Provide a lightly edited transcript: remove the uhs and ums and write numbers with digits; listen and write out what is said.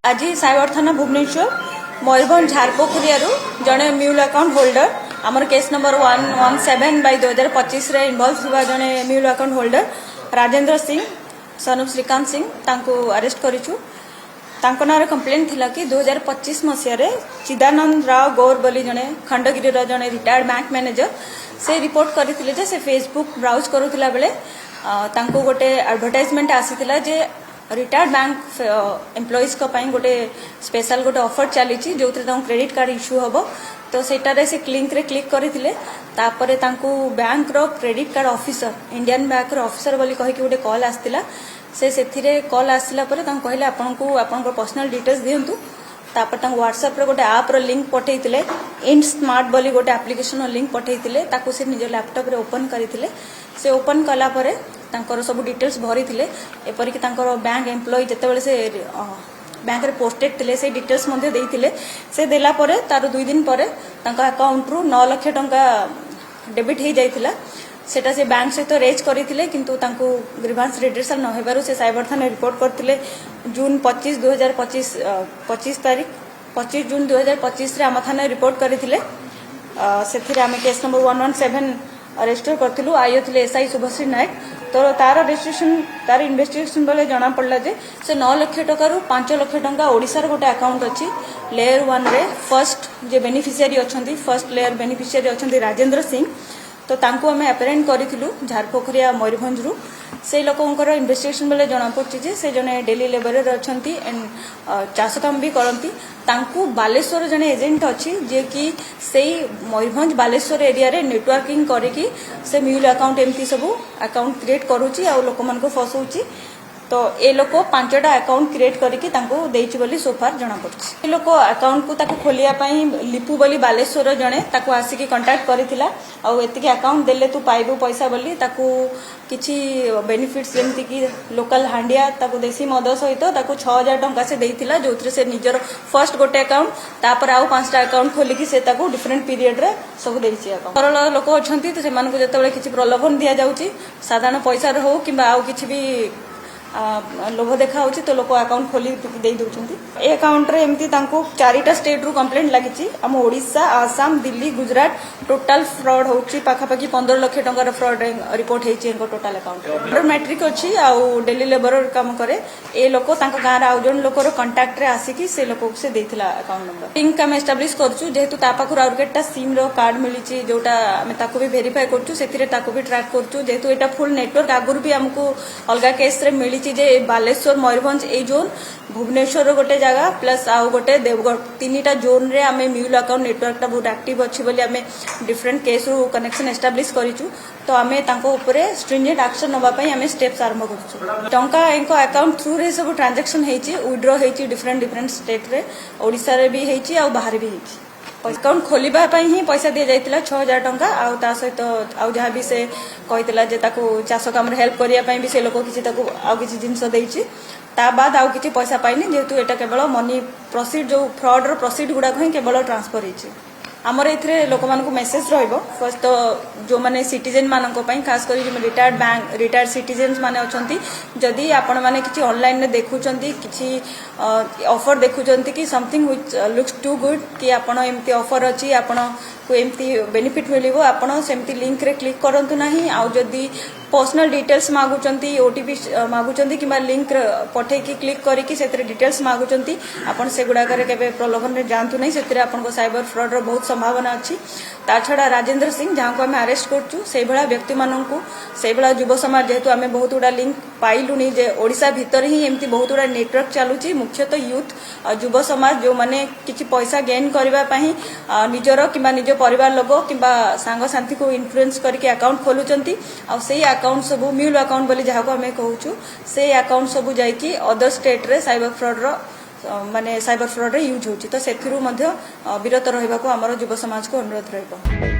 आज साइबर थाना भुवनेश्वर मयूरभंज झारपोखरिया जड़े म्यूल अकाउंट होल्डर आमर केस नंबर 117/2025 रे इन्वॉल्व हुआ जड़े mule account holder Rajendra Singh son of Srikant Singh arrest करिछु। ना कंप्लेन थिला कि 2025 मसीह चिदानंद राव गौर बोली जड़े खंडगिरी जड़े रिटायर्ड बैंक मैनेजर से रिपोर्ट करते से फेसबुक ब्राउज करुला बेले गोटे एडवर्टाइजमेंट आसीथिला जे रिटायर्ड बैंक एम्प्लॉइज गोटे स्पेशल गोटे ऑफर चली जो क्रेडिट कार्ड इश्यू हम तो सेटारे से लिंक रे क्लिक करथिले तापरे तांको बैंक रो credit card officer Indian bank रो ऑफिसर बोली कहि कि गोटे कॉल आस्तिला से कॉल आसला परे तांको कहले आपनको आपनको पर्सनल डिटेल्स दियंतु तापर तांको व्हाट्सएप रे गोटे ऐप रो लिंक पठेइतिले इन स्मार्ट बोली गोटे एप्लिकेशन रो लिंक पठेइतिले ताको से निज लैपटॉप रे ओपन करितिले से ओपन कला परे तांकर सब डिटेल्स भरी थिले एपरि कि तांकर बैंक एम्प्लॉय जतेबेले से बैंक रे पोस्टेड थिले से डिटेल्स मध्ये देइथिले से देला परे तार 2 दिन परे तांका अकाउंट रु 9 लाख टंका डेबिट हे जाइथिला सेटा से बैंक सहित रेज करथिले किंतु तांको ग्रीवांस रिड्रेसल न हेबारु से साइबर थाना रिपोर्ट करथिले जून 25 2025 तारीख 25 जून 2025 रे आम थाना रिपोर्ट करथिले सेथिरे आमे केस नंबर 117 रजिस्टर करथिलु आयो थिले एसआई शुभश्री नायक तो तार रजिस्ट्रेशन तार इन्वेस्टिगेशन बेले जना पड़ला जे से 9 लाख टका रु 5 लाख टका ओडिसा गोटे अकाउंट अच्छी लेयर 1 रे फर्स्ट जे बेनिफिशियरी अछंती फर्स्ट लेयर बेनिफिशियरी अछंती राजेंद्र सिंह तो तांको हमें अपेरेंट करिथिलु झारपोखरिया मयूरभंज रु से लोकंकर इन्वेस्टिगेशन बेले जना पड़छि जे से जने डेली लेबरर अछंती एंड चाष काम भी करंती तांको बालेश्वर जने एजेंट अछि जे कि सेई मयूरभंज बालेश्वर एरिया रे नेटवर्किंग करिकि से म्यूल अकाउंट एमती सब अकाउंट क्रिएट करूची आ लोक मन को फसौची तो ए लोक 5टा अकाउंट क्रिएट करके देइछि बोली सोफार जना पड़छि। ए लोक अकाउंट को ताको खोलिया पई लिपू बोली बालेश्वर जने ताको आसिकी कांटेक्ट करिथिला आ एतिके अकाउंट देले तू पाइबो पैसा बोली ताको किछि बेनिफिट्स जेमति कि लोकल हांडिया ताको देसी मद सहित ताको 6000 टंका से देइथिला जोथरे से निजर फर्स्ट गोटे अकाउंट तापर आउ 5टा अकाउंट खोलिकी से ताको डिफरेंट पीरियड रे सब देइछि अकाउंट सरल लोक अछंती तो सेमान को जतबेले किछि प्रलोभन दिया जाउची साधारण पैसा हो किबा आउ किछि भी लोभ देखा होची तो लोक अकाउंट खोली दे दउचंती ए अकाउंट रे एमती तांको 4टा स्टेट रु कंप्लेंट लागिची हम ओडिसा आसाम दिल्ली गुजरात टोटल फ्रॉड होची पाखा पाखी 15 लाख टंका फ्रॉड रिपोर्ट हेची एनको टोटल अकाउंट मैट्रिक अछि आ डेली लेबर काम करे ए लोक तांको गां रा आउजन लोकर कांटेक्ट रे आसीकी से लोक से देथिला अकाउंट नंबर लिंक हम एस्टैब्लिश करछु जेहेतु ता पाखु आउरकेटा सिम रो कार्ड मिलिची जोटा हम ताको भी वेरीफाई करछु सेतिरे ताको भी ट्रैक करछु जेहेतु एटा फुल नेटवर्क आगुर भी हमको अलगा केस रे मिली जे बालेश्वर मयूरभंज ए जोन भुवनेश्वर गोटे जगह प्लस आउ गोटे देवगढ़ 3टा जोन रे आमे म्यूल अकाउंट नेटवर्क टा बहुत एक्टिव अछि बोली आमे डिफरेंट केस रो कनेक्शन एस्टैब्लिश करिछु तो आमे तांको ऊपर स्ट्रिंजेंट एक्शन नबा पई आमे स्टेप्स आरंभ करछु टंका एंको अकाउंट थ्रू रे सब ट्रांजैक्शन हेची विथड्रॉ हेची डिफरेंट स्टेट रे ओडिसा रे भी हेची आ बाहर भी हेची अकाउंट खोलिबा पई ही पैसा दिया जाइतिला 6000 टंका आ ता सहित आ जहा भी से कहितला जे ताको चाष काम रे हेल्प करिया पई भी से लोक किछि ताको आ किछि जिंस देइछि ता बाद आ किछि पैसा पाइनी जेहेतु एटा केवल मनी प्रोसीड जो फ्रॉड रो प्रोसीड गुडा को केवल ट्रांसफर हेछि आमर एथरे लोक मानको मेसेज रहइबो फर्स्ट तो जो माने सिटीजन मानको पई खास करी जो रिटायर्ड बैंक रिटायर्ड सिटीजन्स माने अछंती जदी आपण माने किछि ऑनलाइन ने देखुचंती किछि ऑफर देखुचंती कि something which looks to good कि आपण एम्ति ऑफर अछि आपण को एम्ति बेनिफिट मिलिबो आपण सेम्ति लिंक रे क्लिक करंतु नाही आ जदी पर्सनल डिटेल्स मागुचंती ओटीपी मागुचंती किबा लिंक पठे की क्लिक करिकि सेतरे डिटेल्स मागुचंती आपण से गुडा करे केबे प्रलोभन रे जानतु नाही सेतरे आपण को साइबर फ्रॉड रो बहुत संभावना अछि ता छडा राजेंद्र सिंह जहां को हम अरेस्ट करछु से बळा व्यक्ति माननकु से बळा युव समाज जेहेतु हमें बहुत उडा लिंक पाइलुनी जे ओडिसा भीतर ही एम्ति बहुत उडा नेटवर्क चालुची मुख्यतः यूथ युव समाज जो माने किछि पैसा गेन करबा पई निजरो किबा निज परिवार लोग किबा सांग साथी को इन्फ्लुएंस करके अकाउंट खोलुचंती आ सेही अकाउंट सब म्यूल अकाउंट बोली जहा को हमें कहूछु से अकाउंट सब जाई कि अदर स्टेट रे साइबर फ्रॉड रो माने साइबर फ्रॉड रे यूज होची तो सेथिरु मध्ये विरत रहबा को हमर युव समाज को अनुरोध रहबो।